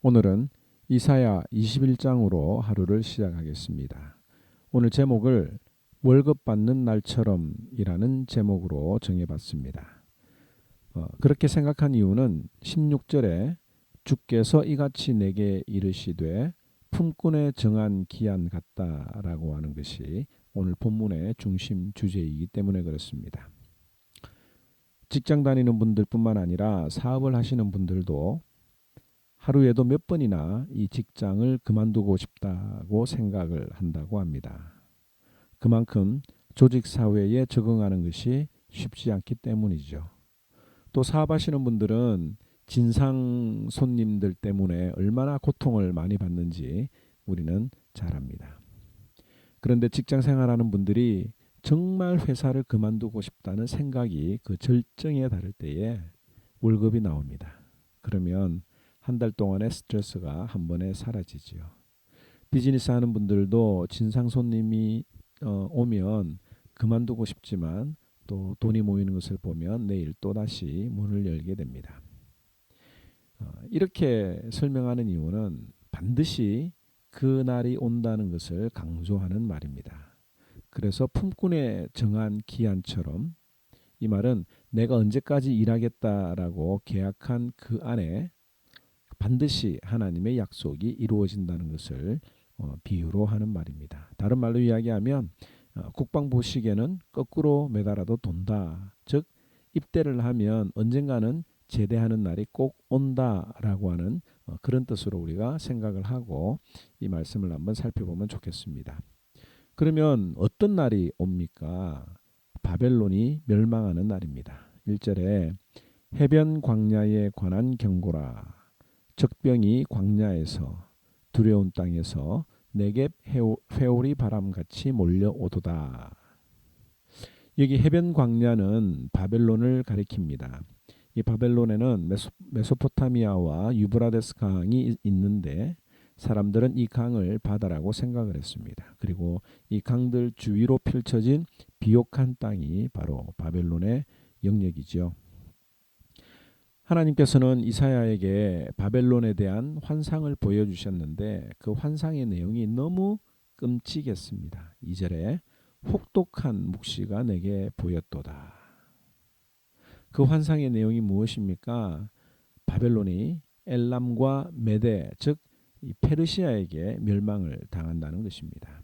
오늘은 이사야 21장으로 하루를 시작하겠습니다. 오늘 제목을 월급 받는 날처럼이라는 제목으로 정해봤습니다. 그렇게 생각한 이유는 16절에 주께서 이같이 내게 이르시되 품꾼에 정한 기한 같다라고 하는 것이 오늘 본문의 중심 주제이기 때문에 그렇습니다. 직장 다니는 분들뿐만 아니라 사업을 하시는 분들도 하루에도 몇 번이나 이 직장을 그만두고 싶다고 생각을 한다고 합니다. 그만큼 조직 사회에 적응하는 것이 쉽지 않기 때문이죠. 또 사업하시는 분들은 진상 손님들 때문에 얼마나 고통을 많이 받는지 우리는 잘 압니다. 그런데 직장 생활하는 분들이 정말 회사를 그만두고 싶다는 생각이 그 절정에 달할 때에 월급이 나옵니다. 그러면 한 달 동안의 스트레스가 한 번에 사라지지요. 비즈니스 하는 분들도 진상 손님이 오면 그만두고 싶지만 또 돈이 모이는 것을 보면 내일 또다시 문을 열게 됩니다. 이렇게 설명하는 이유는 반드시 그 날이 온다는 것을 강조하는 말입니다. 그래서 품꾼에 정한 기한처럼 이 말은 내가 언제까지 일하겠다라고 계약한 그 안에 반드시 하나님의 약속이 이루어진다는 것을 비유로 하는 말입니다. 다른 말로 이야기하면 국방부 시계는 거꾸로 매달아도 돈다. 즉 입대를 하면 언젠가는 제대하는 날이 꼭 온다라고 하는 그런 뜻으로 우리가 생각을 하고 이 말씀을 한번 살펴보면 좋겠습니다. 그러면 어떤 날이 옵니까? 바벨론이 멸망하는 날입니다. 1절에 해변 광야에 관한 경고라. 적병이 광야에서 두려운 땅에서 내게 회오리 바람같이 몰려오도다. 여기 해변 광야는 바벨론을 가리킵니다. 이 바벨론에는 메소포타미아와 유브라데스 강이 있는데 사람들은 이 강을 바다라고 생각을 했습니다. 그리고 이 강들 주위로 펼쳐진 비옥한 땅이 바로 바벨론의 영역이죠. 하나님께서는 이사야에게 바벨론에 대한 환상을 보여주셨는데 그 환상의 내용이 너무 끔찍했습니다. 2절에 혹독한 묵시가 내게 보였도다. 그 환상의 내용이 무엇입니까? 바벨론이 엘람과 메데 즉 페르시아에게 멸망을 당한다는 것입니다.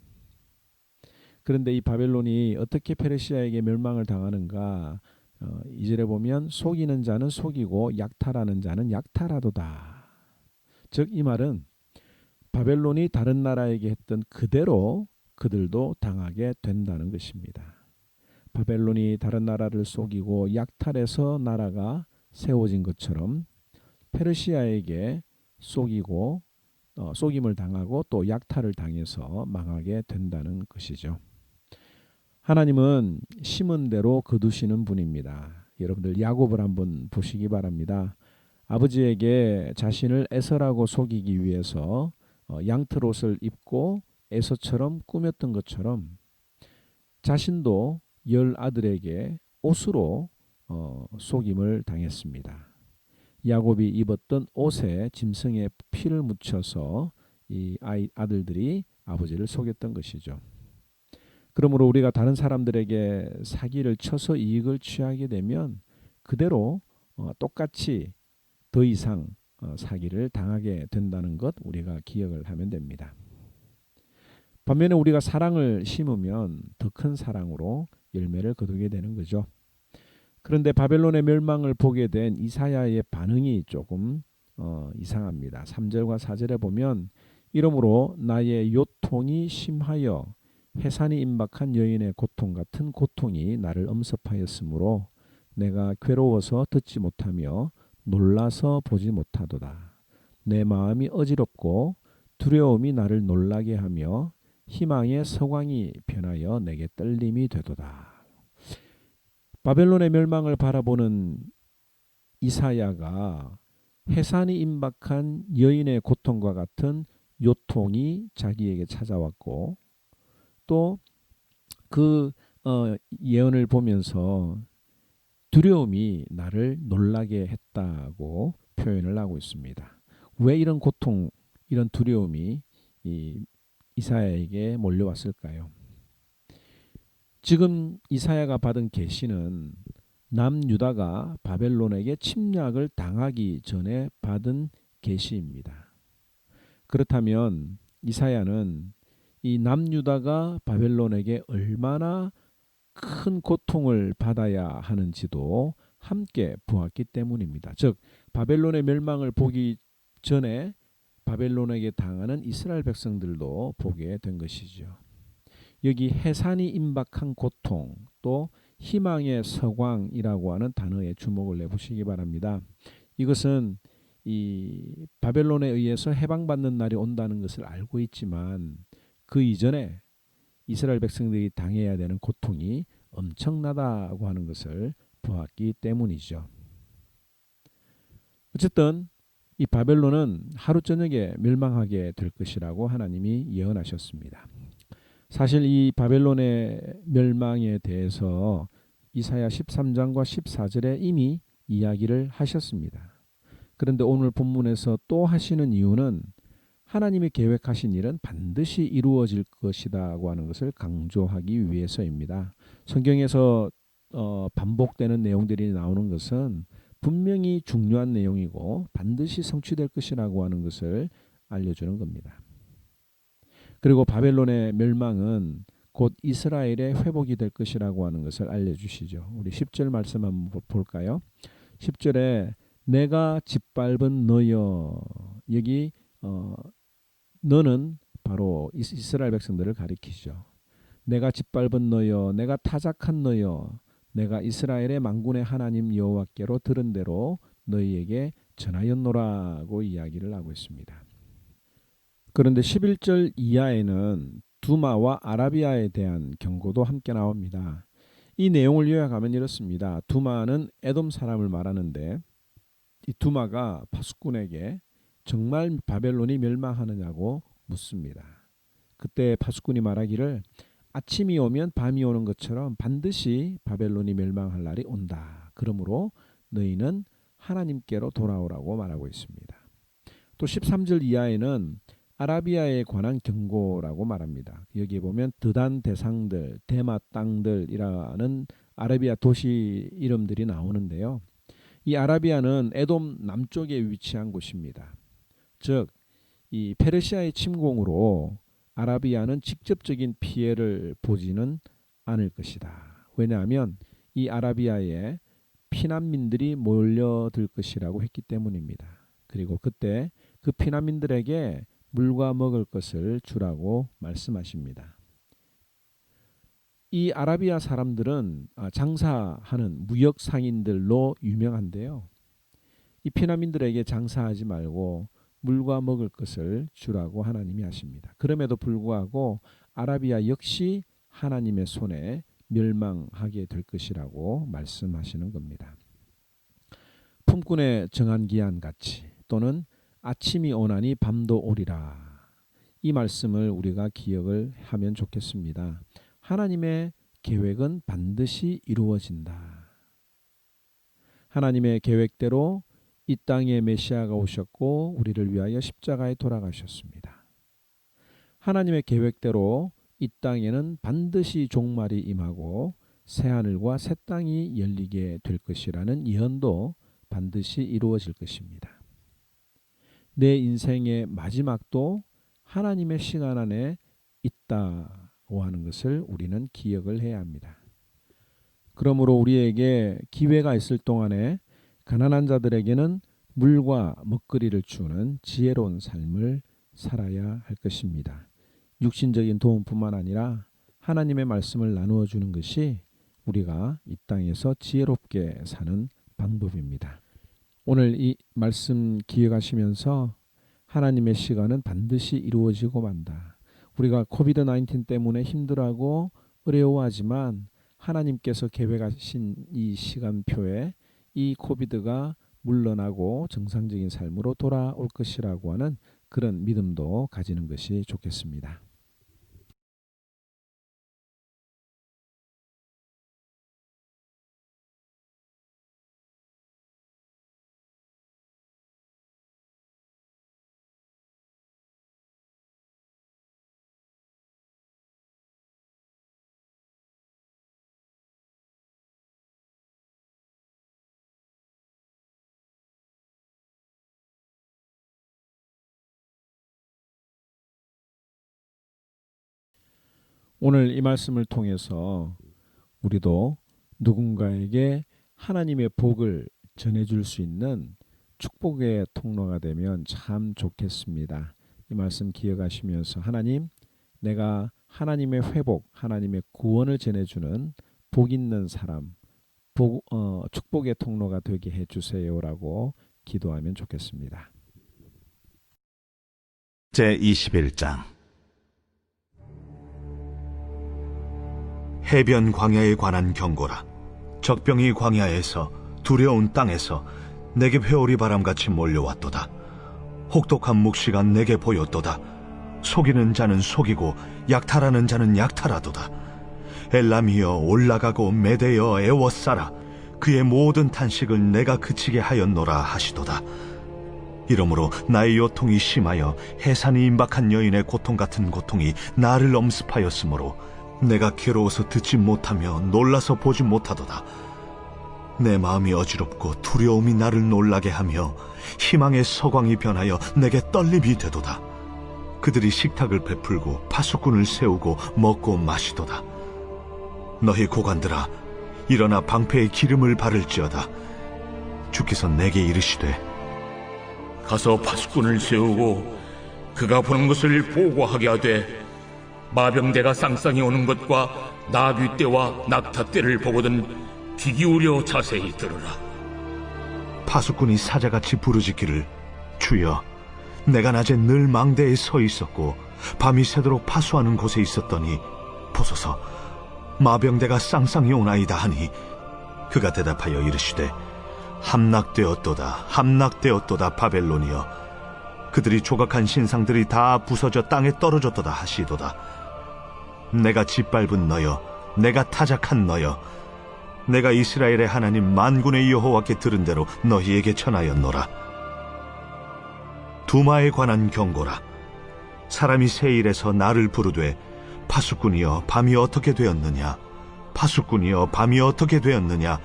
그런데 이 바벨론이 어떻게 페르시아에게 멸망을 당하는가? 2절에 보면 속이는 자는 속이고 약탈하는 자는 약탈하도다. 즉 이 말은 바벨론이 다른 나라에게 했던 그대로 그들도 당하게 된다는 것입니다. 바벨론이 다른 나라를 속이고 약탈해서 나라가 세워진 것처럼 페르시아에게 속이고 속임을 당하고 또 약탈을 당해서 망하게 된다는 것이죠. 하나님은 심은 대로 거두시는 분입니다. 여러분들 야곱을 한번 보시기 바랍니다. 아버지에게 자신을 에서라고 속이기 위해서 양털옷을 입고 에서처럼 꾸몄던 것처럼 자신도 10 아들에게 옷으로 속임을 당했습니다. 야곱이 입었던 옷에 짐승의 피를 묻혀서 이 아들들이 아버지를 속였던 것이죠. 그러므로 우리가 다른 사람들에게 사기를 쳐서 이익을 취하게 되면 그대로 똑같이 더 이상 사기를 당하게 된다는 것 우리가 기억을 하면 됩니다. 반면에 우리가 사랑을 심으면 더 큰 사랑으로 열매를 거두게 되는 거죠. 그런데 바벨론의 멸망을 보게 된 이사야의 반응이 조금 이상합니다. 3절과 4절에 보면 이러므로 나의 요통이 심하여 해산이 임박한 여인의 고통 같은 고통이 나를 엄습하였으므로 내가 괴로워서 듣지 못하며 놀라서 보지 못하도다. 내 마음이 어지럽고 두려움이 나를 놀라게 하며 희망의 서광이 변하여 내게 떨림이 되도다. 바벨론의 멸망을 바라보는 이사야가 해산이 임박한 여인의 고통과 같은 요통이 자기에게 찾아왔고 또 그 예언을 보면서 두려움이 나를 놀라게 했다고 표현을 하고 있습니다. 왜 이런 고통, 이런 두려움이 이 이사야에게 몰려왔을까요? 지금 이사야가 받은 계시는 남유다가 바벨론에게 침략을 당하기 전에 받은 계시입니다. 그렇다면 이사야는 이 남유다가 바벨론에게 얼마나 큰 고통을 받아야 하는지도 함께 보았기 때문입니다. 즉 바벨론의 멸망을 보기 전에 바벨론에게 당하는 이스라엘 백성들도 보게 된 것이죠. 여기 해산이 임박한 고통, 또 희망의 서광이라고 하는 단어에 주목을 내보시기 바랍니다. 이것은 이 바벨론에 의해서 해방받는 날이 온다는 것을 알고 있지만 그 이전에 이스라엘 백성들이 당해야 되는 고통이 엄청나다고 하는 것을 보았기 때문이죠. 어쨌든 이 바벨론은 하루 저녁에 멸망하게 될 것이라고 하나님이 예언하셨습니다. 사실 이 바벨론의 멸망에 대해서 이사야 13장과 14절에 이미 이야기를 하셨습니다. 그런데 오늘 본문에서 또 하시는 이유는 하나님이 계획하신 일은 반드시 이루어질 것이다고 하는 것을 강조하기 위해서입니다. 성경에서 반복되는 내용들이 나오는 것은 분명히 중요한 내용이고 반드시 성취될 것이라고 하는 것을 알려주는 겁니다. 그리고 바벨론의 멸망은 곧 이스라엘의 회복이 될 것이라고 하는 것을 알려주시죠. 우리 10절 말씀 한번 볼까요? 10절에 내가 짓밟은 너여, 여기 너는 바로 이스라엘 백성들을 가리키죠. 내가 짓밟은 너여, 내가 타작한 너여, 내가 이스라엘의 만군의 하나님 여호와께로 들은 대로 너희에게 전하였노라고 이야기를 하고 있습니다. 그런데 11절 이하에는 두마와 아라비아에 대한 경고도 함께 나옵니다. 이 내용을 요약하면 이렇습니다. 두마는 에돔 사람을 말하는데 이 두마가 파수꾼에게 정말 바벨론이 멸망하느냐고 묻습니다. 그때 파수꾼이 말하기를 아침이 오면 밤이 오는 것처럼 반드시 바벨론이 멸망할 날이 온다. 그러므로 너희는 하나님께로 돌아오라고 말하고 있습니다. 또 13절 이하에는 아라비아에 관한 경고라고 말합니다. 여기 보면 드단 대상들, 대마 땅들이라는 아라비아 도시 이름들이 나오는데요. 이 아라비아는 에돔 남쪽에 위치한 곳입니다. 즉, 이 페르시아의 침공으로 아라비아는 직접적인 피해를 보지는 않을 것이다. 왜냐하면 이 아라비아에 피난민들이 몰려들 것이라고 했기 때문입니다. 그리고 그때 그 피난민들에게 물과 먹을 것을 주라고 말씀하십니다. 이 아라비아 사람들은 장사하는 무역 상인들로 유명한데요. 이 피난민들에게 장사하지 말고 물과 먹을 것을 주라고 하나님이 하십니다. 그럼에도 불구하고 아라비아 역시 하나님의 손에 멸망하게 될 것이라고 말씀하시는 겁니다. 품꾼의 정한 기한 같이 또는 아침이 오나니 밤도 오리라. 이 말씀을 우리가 기억을 하면 좋겠습니다. 하나님의 계획은 반드시 이루어진다. 하나님의 계획대로 이 땅에 메시아가 오셨고 우리를 위하여 십자가에 돌아가셨습니다. 하나님의 계획대로 이 땅에는 반드시 종말이 임하고 새하늘과 새 땅이 열리게 될 것이라는 예언도 반드시 이루어질 것입니다. 내 인생의 마지막도 하나님의 시간 안에 있다고 하는 것을 우리는 기억을 해야 합니다. 그러므로 우리에게 기회가 있을 동안에 가난한 자들에게는 물과 먹거리를 주는 지혜로운 삶을 살아야 할 것입니다. 육신적인 도움뿐만 아니라 하나님의 말씀을 나누어 주는 것이 우리가 이 땅에서 지혜롭게 사는 방법입니다. 오늘 이 말씀 기억하시면서 하나님의 시간은 반드시 이루어지고 만다. 우리가 코비드 19 때문에 힘들어하고 어려워하지만 하나님께서 계획하신 이 시간표에 이 코비드가 물러나고 정상적인 삶으로 돌아올 것이라고 하는 그런 믿음도 가지는 것이 좋겠습니다. 오늘 이 말씀을 통해서 우리도 누군가에게 하나님의 복을 전해줄 수 있는 축복의 통로가 되면 참 좋겠습니다. 이 말씀 기억하시면서 하나님, 내가 하나님의 회복, 하나님의 구원을 전해주는 복 있는 사람, 축복의 통로가 되게 해주세요라고 기도하면 좋겠습니다. 제21장 해변 광야에 관한 경고라. 적병이 광야에서 두려운 땅에서 내게 회오리 바람같이 몰려왔도다. 혹독한 묵시가 내게 보였도다. 속이는 자는 속이고 약탈하는 자는 약탈하도다. 엘람이여 올라가고 메대여 애워싸라. 그의 모든 탄식을 내가 그치게 하였노라 하시도다. 이러므로 나의 요통이 심하여 해산이 임박한 여인의 고통 같은 고통이 나를 엄습하였으므로 내가 괴로워서 듣지 못하며 놀라서 보지 못하도다. 내 마음이 어지럽고 두려움이 나를 놀라게 하며 희망의 서광이 변하여 내게 떨림이 되도다. 그들이 식탁을 베풀고 파수꾼을 세우고 먹고 마시도다. 너희 고관들아, 일어나 방패에 기름을 바를지어다. 주께서 내게 이르시되 가서 파수꾼을 세우고 그가 보는 것을 보고하게 하되 마병대가 쌍쌍이 오는 것과 나귀떼와 낙타떼를 보거든 귀 기울여 자세히 들으라. 파수꾼이 사자같이 부르짖기를 주여, 내가 낮에 늘 망대에 서 있었고 밤이 새도록 파수하는 곳에 있었더니 보소서 마병대가 쌍쌍이 오나이다 하니 그가 대답하여 이르시되 함락되었도다 함락되었도다 바벨론이여, 그들이 조각한 신상들이 다 부서져 땅에 떨어졌도다 하시도다. 내가 짓밟은 너여, 내가 타작한 너여, 내가 이스라엘의 하나님 만군의 여호와께 들은 대로 너희에게 전하였노라. 두마에 관한 경고라. 사람이 세일에서 나를 부르되 파수꾼이여 밤이 어떻게 되었느냐, 파수꾼이여 밤이 어떻게 되었느냐.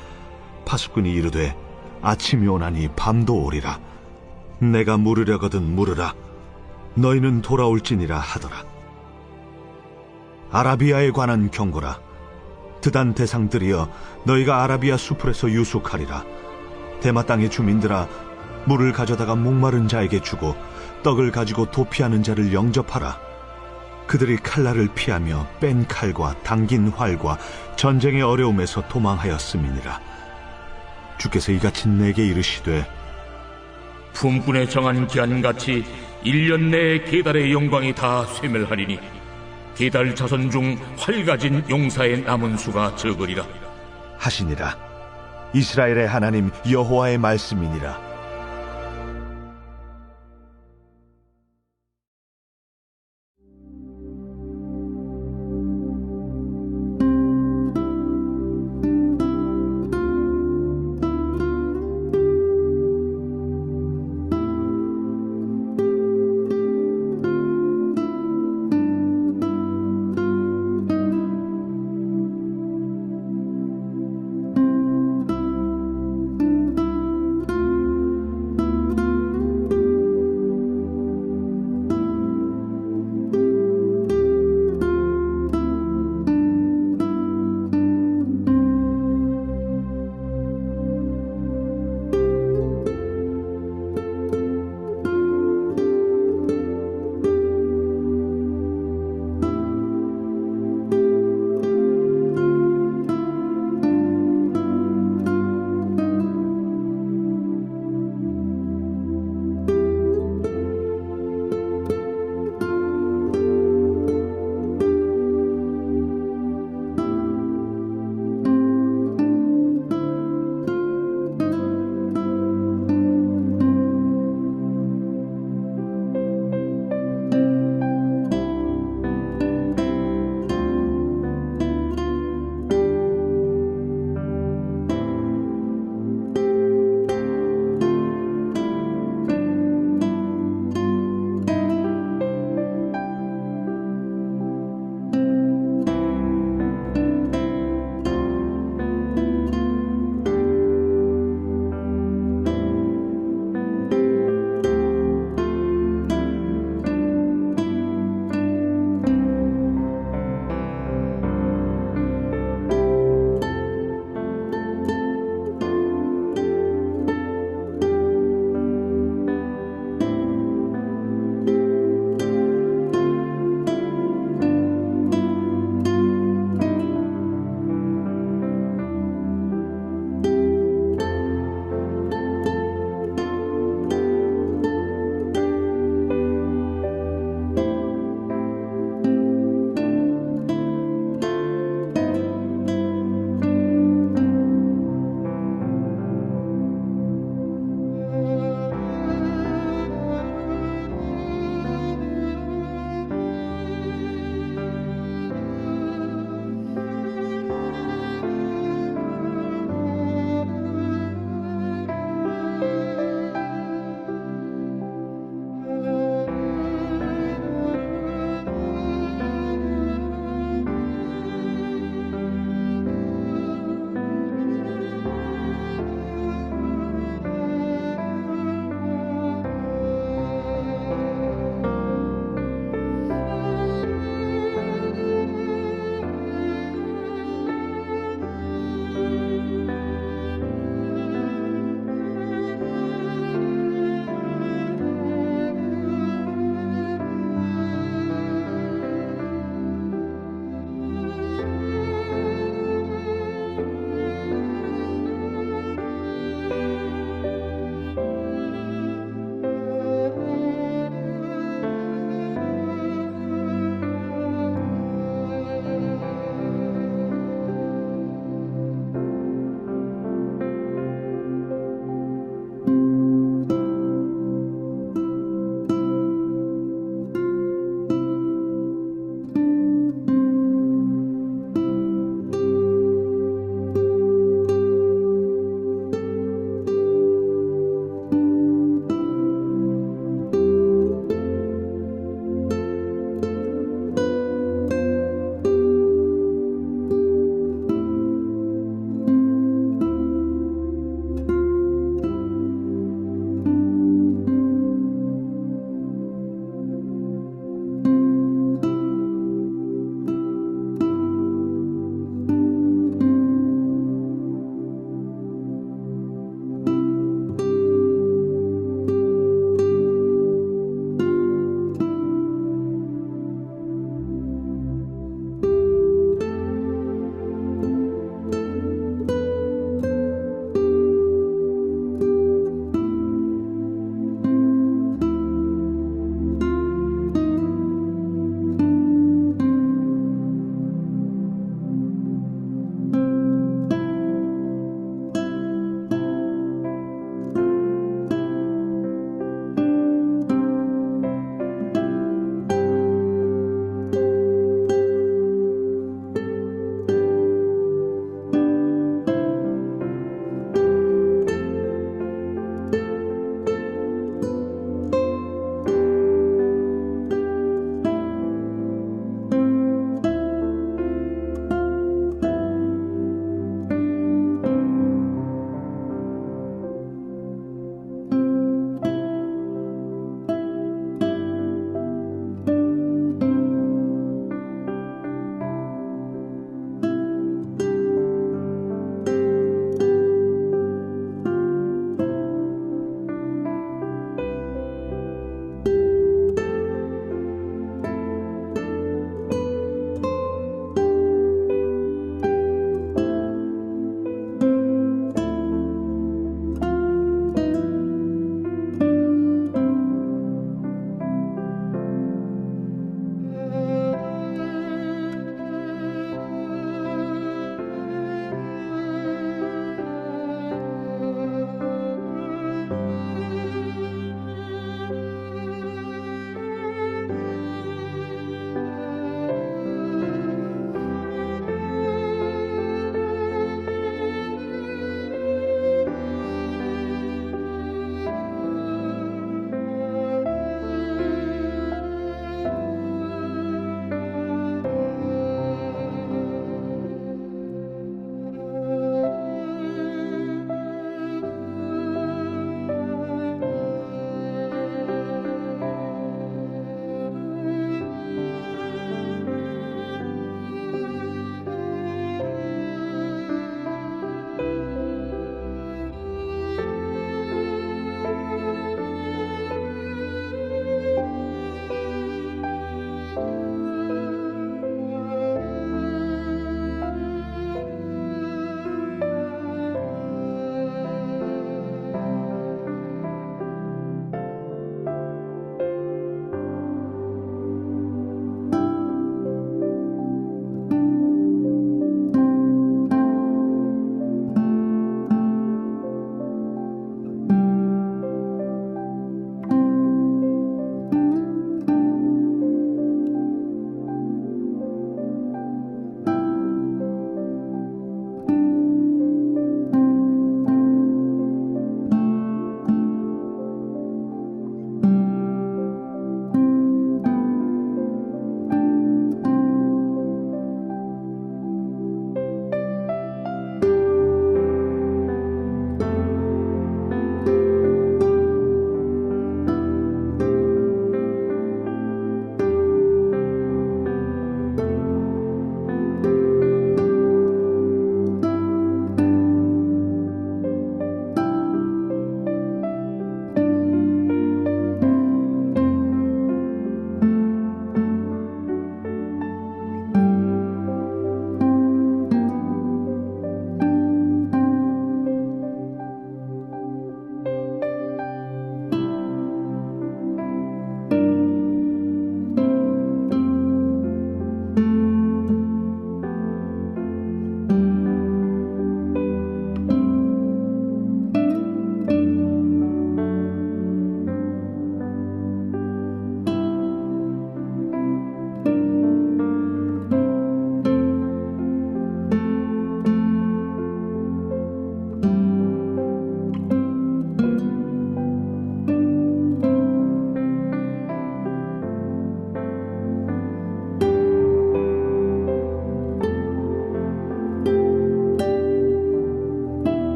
파수꾼이 이르되 아침이 오나니 밤도 오리라. 내가 물으려거든 물으라. 너희는 돌아올지니라 하더라. 아라비아에 관한 경고라. 드단 대상들이여, 너희가 아라비아 수풀에서 유숙하리라. 대마 땅의 주민들아, 물을 가져다가 목마른 자에게 주고 떡을 가지고 도피하는 자를 영접하라. 그들이 칼날을 피하며 뺀 칼과 당긴 활과 전쟁의 어려움에서 도망하였음이니라. 주께서 이같이 내게 이르시되 품꾼에 정한 기한같이 1년 내에 게달의 영광이 다 쇠멸하리니 게달 자손 중 활 가진 용사의 남은 수가 적으리라 하시니라. 이스라엘의 하나님 여호와의 말씀이니라.